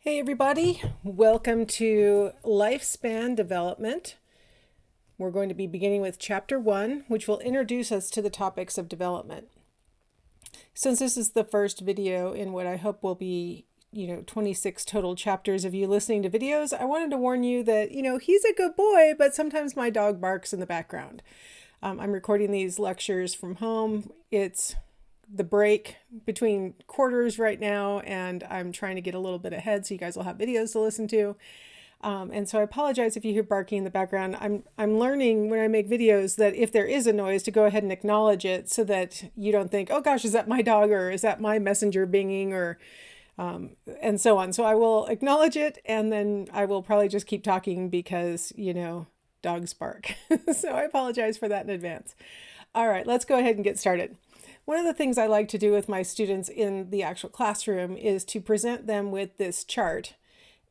Hey everybody, welcome to Lifespan Development. We're going to be beginning with Chapter 1, which will introduce us to the topics of development. Since this is the first video in what I hope will be, 26 total chapters of you listening to videos, I wanted to warn you that, he's a good boy, but sometimes my dog barks in the background. I'm recording these lectures from home. It's the break between quarters right now, and I'm trying to get a little bit ahead so you guys will have videos to listen to. And so I apologize if you hear barking in the background. I'm learning when I make videos that if there is a noise to go ahead and acknowledge it so that you don't think, oh gosh, is that my dog or is that my messenger binging or and so on. So I will acknowledge it and then I will probably just keep talking because, dogs bark. So I apologize for that in advance. All right, let's go ahead and get started. One of the things I like to do with my students in the actual classroom is to present them with this chart,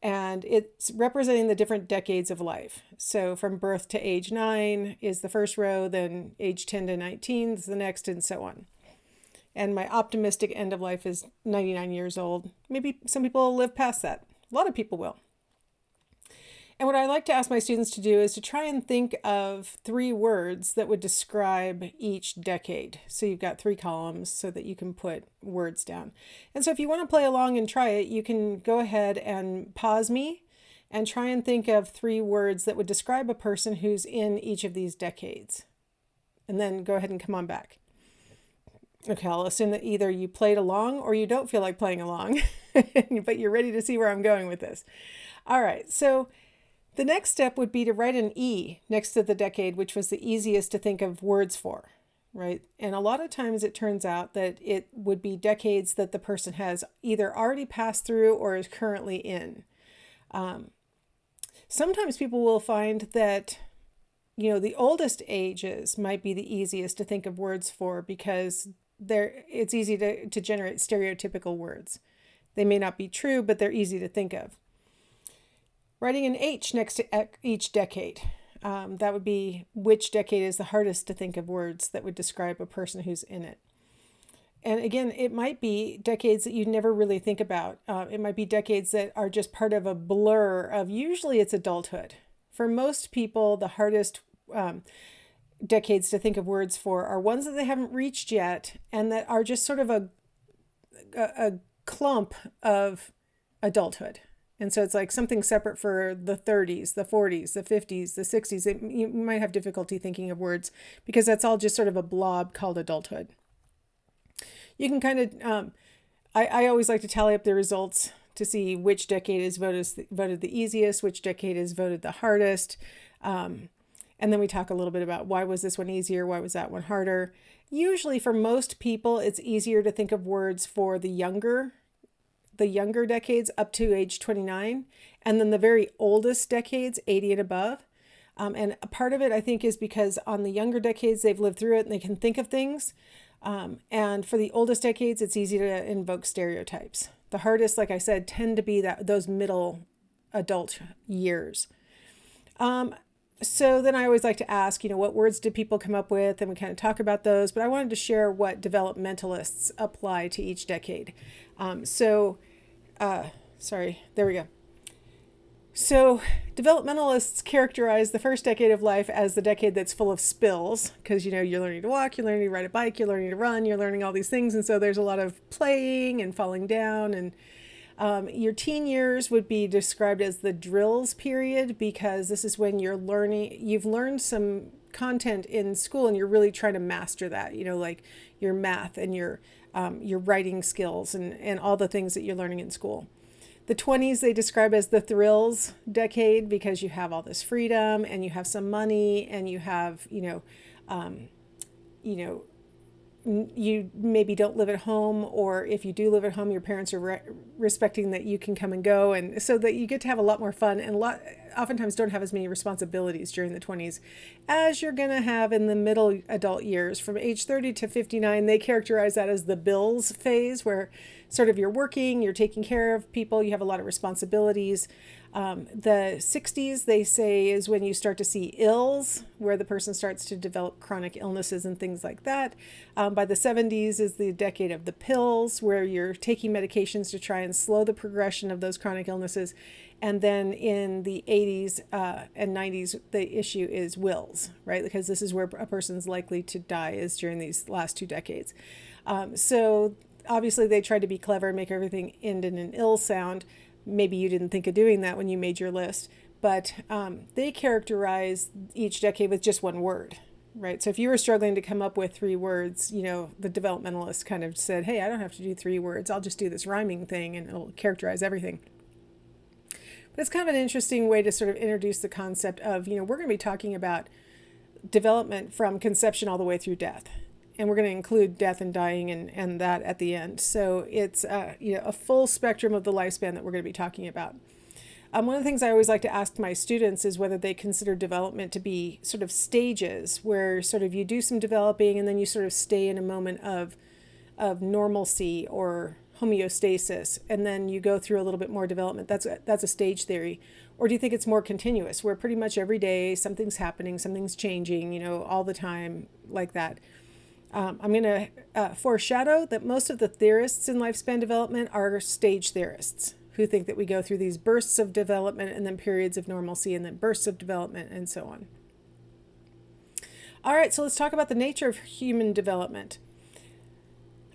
and it's representing the different decades of life. So from birth to age 9 is the first row, then age 10 to 19 is the next, and so on. And my optimistic end of life is 99 years old. Maybe some people will live past that. A lot of people will. And what I like to ask my students to do is to try and think of 3 words that would describe each decade. So you've got 3 columns so that you can put words down. And so if you want to play along and try it, you can go ahead and pause me and try and think of 3 words that would describe a person who's in each of these decades. And then go ahead and come on back. Okay, I'll assume that either you played along or you don't feel like playing along, but you're ready to see where I'm going with this. All right, so the next step would be to write an E next to the decade, which was the easiest to think of words for, right? And a lot of times it turns out that it would be decades that the person has either already passed through or is currently in. Sometimes people will find that, the oldest ages might be the easiest to think of words for because it's easy to generate stereotypical words. They may not be true, but they're easy to think of. Writing an H next to each decade. That would be which decade is the hardest to think of words that would describe a person who's in it. And again, it might be decades that you never really think about. It might be decades that are just part of a blur of, usually it's adulthood. For most people, the hardest decades to think of words for are ones that they haven't reached yet and that are just sort of a clump of adulthood. And so it's like something separate for the 30s, the 40s, the 50s, the 60s. You might have difficulty thinking of words because that's all just sort of a blob called adulthood. You can kind of, I always like to tally up the results to see which decade is voted the easiest, which decade is voted the hardest. And then we talk a little bit about why was this one easier, why was that one harder. Usually for most people, it's easier to think of words for the younger decades up to age 29, and then the very oldest decades, 80 and above. And a part of it, I think, is because on the younger decades, they've lived through it and they can think of things. And for the oldest decades, it's easy to invoke stereotypes. The hardest, like I said, tend to be those middle adult years. So then I always like to ask, what words did people come up with? And we kind of talk about those, but I wanted to share what developmentalists apply to each decade. Sorry, there we go. So developmentalists characterize the first decade of life as the decade that's full of spills because, you're learning to walk, you're learning to ride a bike, you're learning to run, you're learning all these things. And so there's a lot of playing and falling down. And your teen years would be described as the drills period because this is when you've learned some content in school and you're really trying to master that, like your math and your writing skills and all the things that you're learning in school. The 20s they describe as the thrills decade because you have all this freedom and you have some money and you have, you maybe don't live at home, or if you do live at home, your parents are respecting that you can come and go, and so that you get to have a lot more fun and oftentimes don't have as many responsibilities during the 20s as you're going to have in the middle adult years. From age 30 to 59, they characterize that as the bills phase, where sort of you're working, you're taking care of people, you have a lot of responsibilities. The 60s, they say, is when you start to see ills, where the person starts to develop chronic illnesses and things like that. By the 70s is the decade of the pills, where you're taking medications to try and slow the progression of those chronic illnesses. And then in the 80s and 90s, the issue is wills, right? Because this is where a person's likely to die, is during these last 2 decades. So obviously they tried to be clever and make everything end in an ill sound. Maybe you didn't think of doing that when you made your list, but they characterize each decade with just one word, right? So if you were struggling to come up with 3 words, the developmentalists kind of said, hey, I don't have to do 3 words. I'll just do this rhyming thing and it'll characterize everything. But it's kind of an interesting way to sort of introduce the concept of, we're going to be talking about development from conception all the way through death. And we're going to include death and dying and that at the end. So it's a full spectrum of the lifespan that we're going to be talking about. One of the things I always like to ask my students is whether they consider development to be sort of stages, where sort of you do some developing and then you sort of stay in a moment of normalcy or homeostasis, and then you go through a little bit more development. That's a stage theory. Or do you think it's more continuous, where pretty much every day something's happening, something's changing, all the time, like that? I'm going to foreshadow that most of the theorists in lifespan development are stage theorists, who think that we go through these bursts of development and then periods of normalcy and then bursts of development and so on. All right, so let's talk about the nature of human development.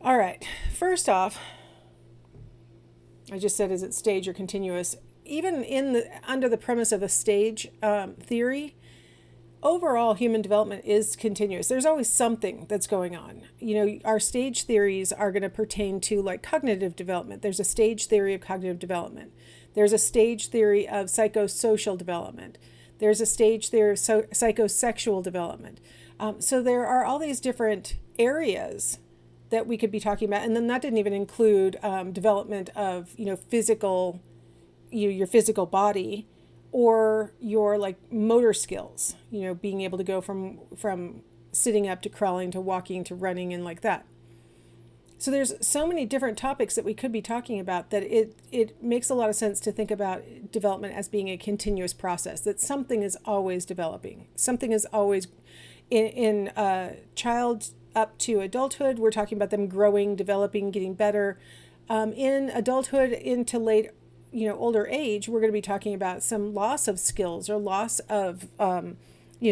All right, first off, I just said, is it stage or continuous? Even under the premise of a stage theory, overall, human development is continuous. There's always something that's going on. Our stage theories are going to pertain to like cognitive development. There's a stage theory of cognitive development. There's a stage theory of psychosocial development. There's a stage theory of psychosexual development. So there are all these different areas that we could be talking about. And then that didn't even include development of, physical, your physical body, or your like motor skills, being able to go from sitting up to crawling to walking to running and like that. So there's so many different topics that we could be talking about that it makes a lot of sense to think about development as being a continuous process, that something is always developing. Something is always in a child up to adulthood. We're talking about them growing, developing, getting better. In adulthood into late older age, we're going to be talking about some loss of skills or loss of,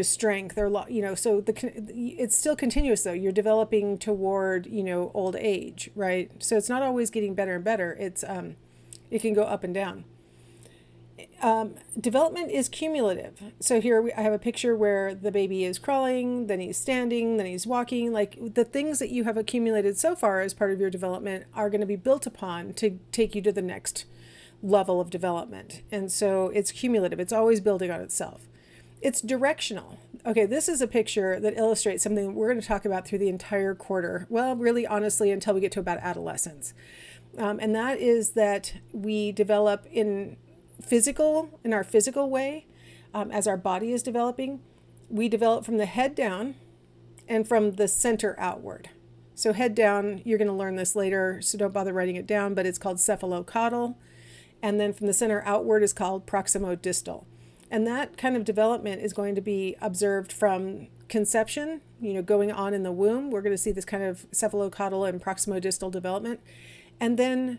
strength or, so it's still continuous though. You're developing toward, old age, right? So it's not always getting better and better. It's, it can go up and down. Development is cumulative. So here I have a picture where the baby is crawling, then he's standing, then he's walking. Like the things that you have accumulated so far as part of your development are going to be built upon to take you to the next level of development. And so it's cumulative. It's always building on itself. It's directional. Okay, this is a picture that illustrates something that we're going to talk about through the entire quarter. Well, really, honestly, until we get to about adolescence. And that is that we develop in our physical way, as our body is developing. We develop from the head down and from the center outward. So head down, you're going to learn this later, so don't bother writing it down, but it's called cephalocaudal. And then from the center outward is called proximodistal. And that kind of development is going to be observed from conception, going on in the womb. We're going to see this kind of cephalocaudal and proximodistal development. And then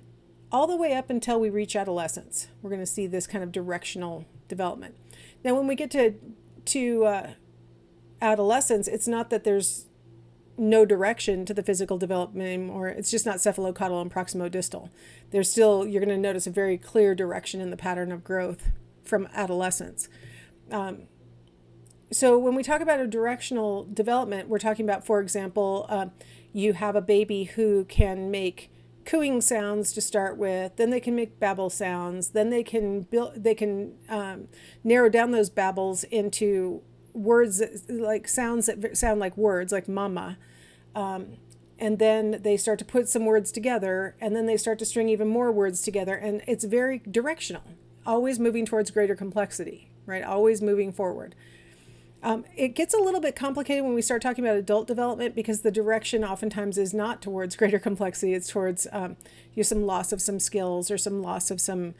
all the way up until we reach adolescence, we're going to see this kind of directional development. Now, when we get to adolescence, it's not that there's no direction to the physical development anymore. It's just not cephalocaudal and proximodistal. There's still, you're going to notice a very clear direction in the pattern of growth from adolescence. So when we talk about a directional development, we're talking about, for example, you have a baby who can make cooing sounds to start with, then they can make babble sounds, then they can narrow down those babbles into words like sounds that sound like words, like mama. And then they start to put some words together, and then they start to string even more words together. And it's very directional, always moving towards greater complexity, right? Always moving forward. It gets a little bit complicated when we start talking about adult development because the direction oftentimes is not towards greater complexity. It's towards some loss of some skills or some loss of some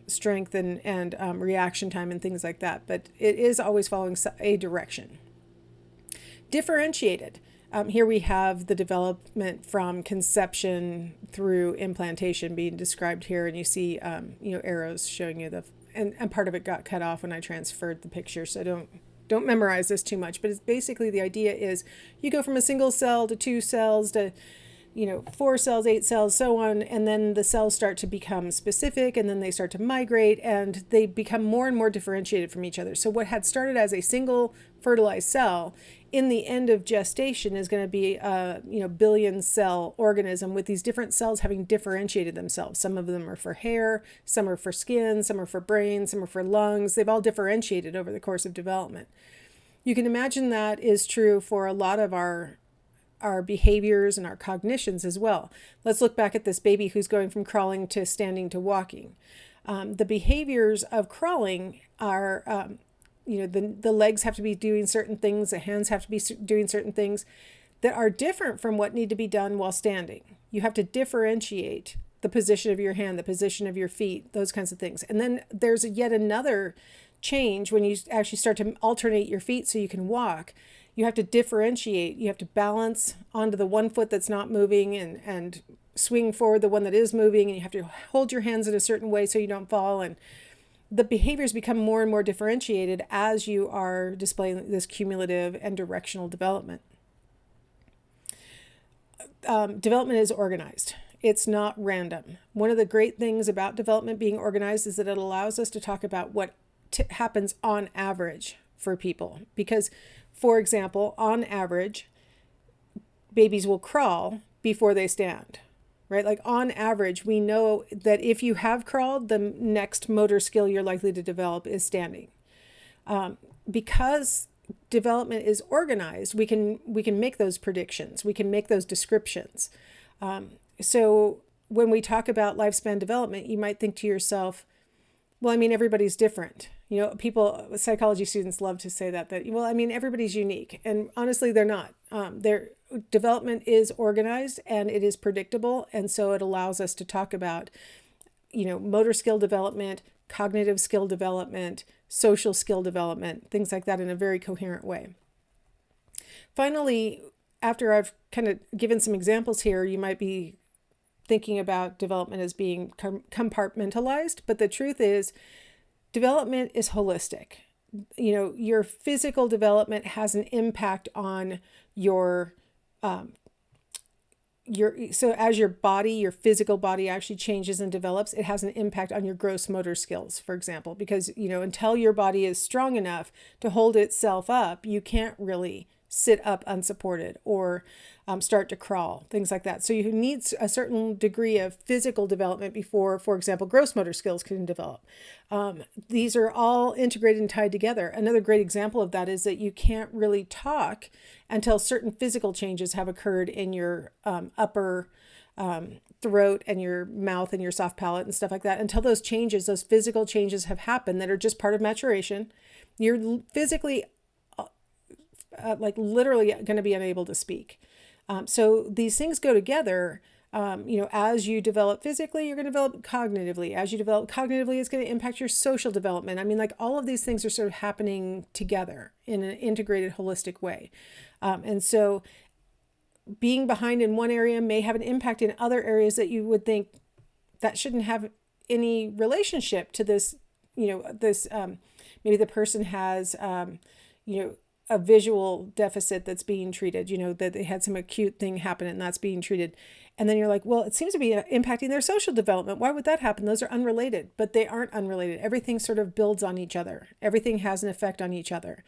strength and reaction time and things like that. But it is always following a direction. Differentiated. Here we have the development from conception through implantation being described here, and you see arrows showing you and part of it got cut off when I transferred the picture, so don't memorize this too much, but it's basically the idea is you go from a single cell to 2 cells to 4 cells, 8 cells, so on, and then the cells start to become specific, and then they start to migrate, and they become more and more differentiated from each other. So what had started as a single fertilized cell in the end of gestation is going to be a billion cell organism with these different cells having differentiated themselves. Some of them are for hair, some are for skin, some are for brain, some are for lungs. They've all differentiated over the course of development. You can imagine that is true for a lot of our behaviors and our cognitions as well. Let's look back at this baby who's going from crawling to standing to walking. The behaviors of crawling are, the legs have to be doing certain things, the hands have to be doing certain things that are different from what need to be done while standing. You have to differentiate the position of your hand, the position of your feet, those kinds of things. And then there's yet another change when you actually start to alternate your feet so you can walk. You have to differentiate. You have to balance onto the one foot that's not moving and swing forward the one that is moving, and you have to hold your hands in a certain way so you don't fall. And the behaviors become more and more differentiated as you are displaying this cumulative and directional development. Development is organized. It's not random. One of the great things about development being organized is that it allows us to talk about what happens on average for people. Because, for example, on average, babies will crawl before they stand, right? Like on average, we know that if you have crawled, the next motor skill you're likely to develop is standing. Because development is organized, we can make those predictions. We can make those descriptions. So when we talk about lifespan development, you might think to yourself, well, I mean, everybody's different. Psychology students love to say that everybody's unique. And honestly, they're not. Their development is organized and it is predictable. And so it allows us to talk about, motor skill development, cognitive skill development, social skill development, things like that in a very coherent way. Finally, after I've kind of given some examples here, you might be thinking about development as being compartmentalized, but the truth is development is holistic. Your physical development has an impact on so as your physical body actually changes and develops, it has an impact on your gross motor skills, for example, because, until your body is strong enough to hold itself up, you can't really sit up unsupported or start to crawl, things like that. So you need a certain degree of physical development before, for example, gross motor skills can develop. These are all integrated and tied together. Another great example of that is that you can't really talk until certain physical changes have occurred in your upper throat and your mouth and your soft palate and stuff like that. Until those physical changes have happened that are just part of maturation, you're physically literally going to be unable to speak. So these things go together. As you develop physically, you're going to develop cognitively. As you develop cognitively, it's going to impact your social development. All of these things are sort of happening together in an integrated, holistic way. And so being behind in one area may have an impact in other areas that you would think that shouldn't have any relationship to this, maybe the person has, a visual deficit that's being treated, that they had some acute thing happen and that's being treated. And then you're like, well, it seems to be impacting their social development. Why would that happen? Those are unrelated, but they aren't unrelated. Everything sort of builds on each other. Everything has an effect on each other.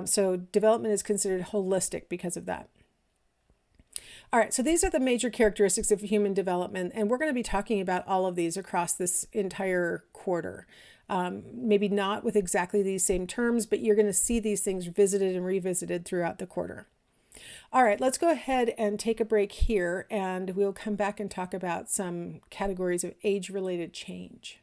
So development is considered holistic because of that. All right, so these are the major characteristics of human development, and we're going to be talking about all of these across this entire quarter. Maybe not with exactly these same terms, but you're going to see these things visited and revisited throughout the quarter. All right, let's go ahead and take a break here, and we'll come back and talk about some categories of age-related change.